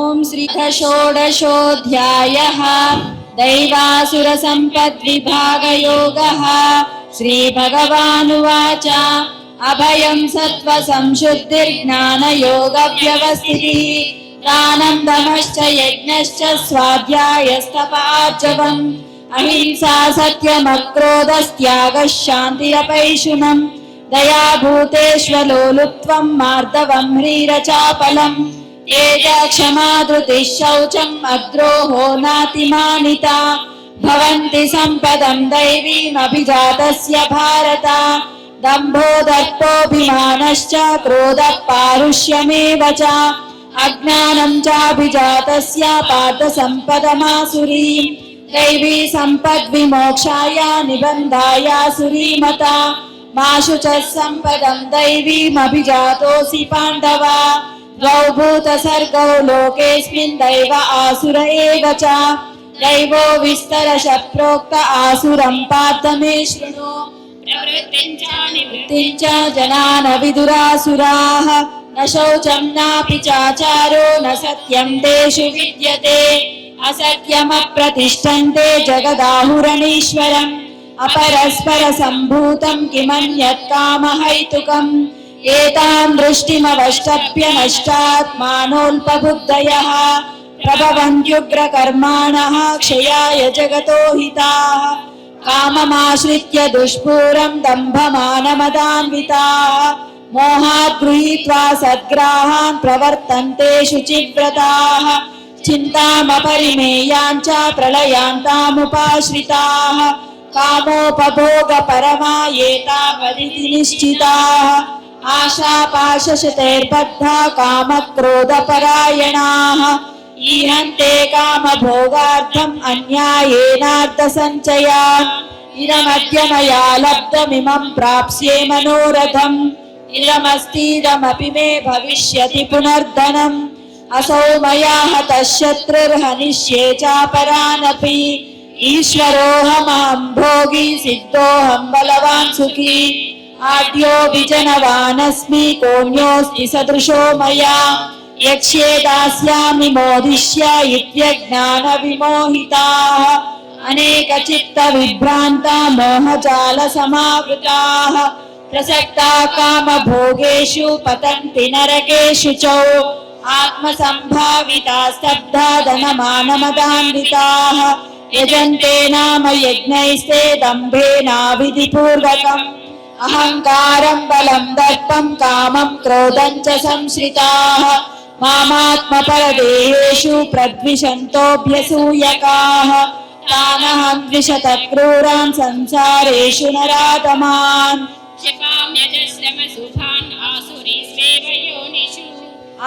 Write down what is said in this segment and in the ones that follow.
ॐ श्रीषोडशोऽध्यायः दैवासुरसम्पद्विभागयोगः। श्रीभगवानुवाच अभयं सत्त्वसंशुद्धिर्ज्ञानयोगव्यवस्थितिः दानं दमश्च यज्ञश्च स्वाध्यायस्तपार्जवम् अहिंसा सत्यमक्रोधस्त्यागः शान्तिरपैशुनम् दया भूतेष्वलोलुप्त्वं मार्दवं ह्रीरचापलम् तेजा क्षमा धृतिः शौचम् अद्रोहो नातिमानिता भवन्ति सम्पदं दैवीमभिजातस्य भारत दम्भो दर्पोऽभिमानश्च क्रोधः पारुष्यमेव च अज्ञानं चाभिजातस्य पार्थ सम्पदमासुरीं दैवी सम्पद्विमोक्षाय निबन्धायासुरीमता माशु च सम्पदं दैवीमभिजातोऽसि पाण्डव द्वौ भूतसर्गौ लोकेऽस्मिन् दैव आसुर एव च दैवो विस्तरश प्रोक्त आसुरं पार्थ मे शृणु प्रवृत्तिं च निवृत्तिं च जनान विदुरासुराः न शौचं नापि चाचारो न सत्यं तेषु विद्यते असत्यमप्रतिष्ठन्ते जगदाहुरनीश्वरम् अपरस्परसम्भूतं किमन्यत् कामहैतुकम् एतां दृष्टिमवष्टभ्य नष्टात्मानोऽल्पबुद्धयः प्रभवन्त्युग्रकर्माणः क्षयाय जगतो हिताः काममाश्रित्य दुष्पूरं दम्भमानमदान्विताः मोहात् गृहीत्वा सद्ग्राहान् प्रवर्तन्ते शुचिव्रताः चिन्तामपरिमेयाञ्च प्रलयान्तामुपाश्रिताः कामोपभोगपरमा एतावदिति निश्चिताः आशापाशशतैर्बद्धा कामक्रोधपरायणाः ईहन्ते कामभोगार्थम् अन्यायेनार्थसञ्चयान् इदमद्य मया लब्धमिमं प्राप्स्ये मनोरथम् इदमस्तीदमपि मे भविष्यति पुनर्धनम् असौ मया हतः शत्रुर्हनिष्ये चापरानपि ईश्वरोऽहमहं भोगी सिद्धोऽहं बलवान् सुखी आद्योऽपि जनवानस्मि कोऽन्योऽस्ति सदृशो मया यक्ष्ये दास्यामि मोदिष्य इत्यज्ञानविमोहिताः अनेकचित्तविभ्रान्ता मोहजालसमावृताः प्रसक्ता कामभोगेषु पतन्ति नरकेषु च आत्मसम्भाविता स्तब्धा धनमानमदान्विताः यजन्ते नाम यज्ञैस्ते दम्भेनाविधिपूर्वकम् अहङ्कारं बलं दर्पं कामं क्रोधं च संश्रिताः मामात्मपरदेहेषु प्रद्विषन्तोऽभ्यसूयकाः तानहं द्विषतः क्रूरान् संसारेषु नराधमान्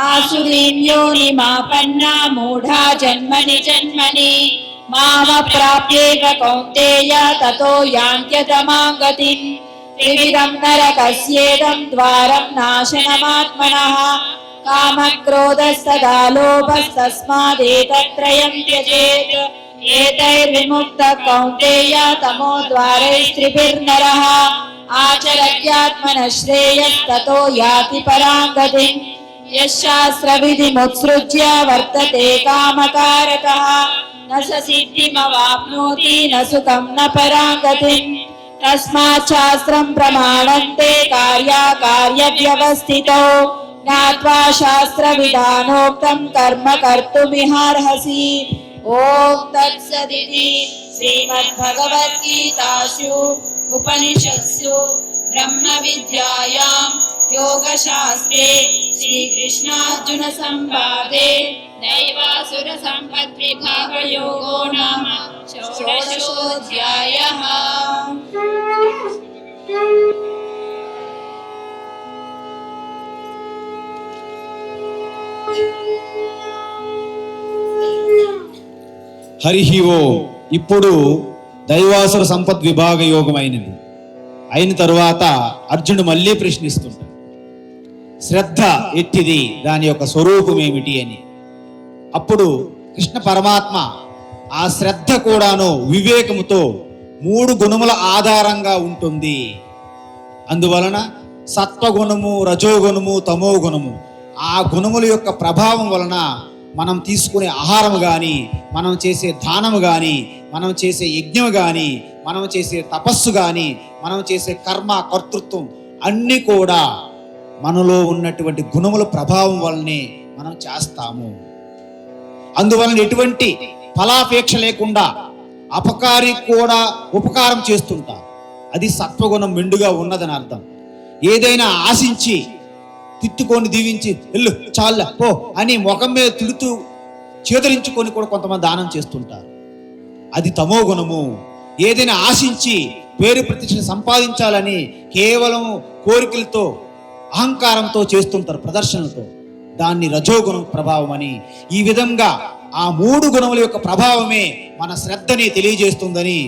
आसुरीं योनिमापन्ना मूढा जन्मनि जन्मनि मामप्राप्येव कौन्तेय ततो यान्त्यधमां गतिम् त्रिविधं नरकस्येदं द्वारं नाशनमात्मनः कामक्रोधस्तथा लोभस्तस्मादेतत्त्रयं त्यजेत् एतैर्विमुक्तः कौन्तेय तमोद्वारैस्त्रिभिर्नरः आचरत्यात्मनः श्रेयस्ततो याति परां गतिम् यशास्त्रविधिमुत्सृज्य वर्तते कामकारकः न स सिद्धिमवाप्नोति न सुखं न परां गतिम् तस्मात् शास्त्रं प्रमाणन्ते कार्याकार्यव्यवस्थितौ ज्ञात्वा शास्त्रविधानोक्तं कर्म कर्तुमिहार्हसि। ॐ तत्सदिति श्रीमद्भगवद्गीतासु उपनिषत्सु ब्रह्मविद्यायां योगशास्त्रे श्रीकृष्णार्जुनसंवादे दैवासुरसम्पद्विभागयोगो नाम षोडशोऽध्यायः। హరి ఓం. ఇప్పుడు దైవాసుర సంపద్ విభాగ యోగమైనది అయిన తరువాత అర్జునుడు మళ్ళీ ప్రశ్నిస్తుంటాడు, శ్రద్ధ ఎట్టిది, దాని యొక్క స్వరూపం ఏమిటి అని. అప్పుడు కృష్ణ పరమాత్మ ఆ శ్రద్ధ కూడాను వివేకముతో 3 గుణముల ఆధారంగా ఉంటుంది. అందువలన సత్వగుణము, రజోగుణము, తమో గుణము, ఆ గుణముల యొక్క ప్రభావం వలన మనం తీసుకునే ఆహారం కానీ, మనం చేసే దానము కానీ, మనం చేసే యజ్ఞం కానీ, మనం చేసే తపస్సు కానీ, మనం చేసే కర్మ కర్తృత్వం అన్నీ కూడా మనలో ఉన్నటువంటి గుణముల ప్రభావం వల్లనే మనం చేస్తాము. అందువలన ఎటువంటి ఫలాపేక్ష లేకుండా అపకారి కూడా ఉపకారం చేస్తుంటారు. అది సత్వగుణం మెండుగా ఉన్నదని అర్థం. ఏదైనా ఆశించి తిట్టుకొని దీవించి వెళ్ళు చాలు పో అని ముఖం మీద తిడుతూ చేదరించుకొని కూడా కొంతమంది దానం చేస్తుంటారు. అది తమో గుణము. ఏదైనా ఆశించి పేరు ప్రతిష్ట సంపాదించాలని కేవలం కోరికలతో అహంకారంతో చేస్తుంటారు, ప్రదర్శనతో. దాన్ని రజోగుణం ప్రభావం అని. ఈ విధంగా ఆ 3 గుణముల యొక్క ప్రభావమే మన శ్రద్ధని తెలియజేస్తుందని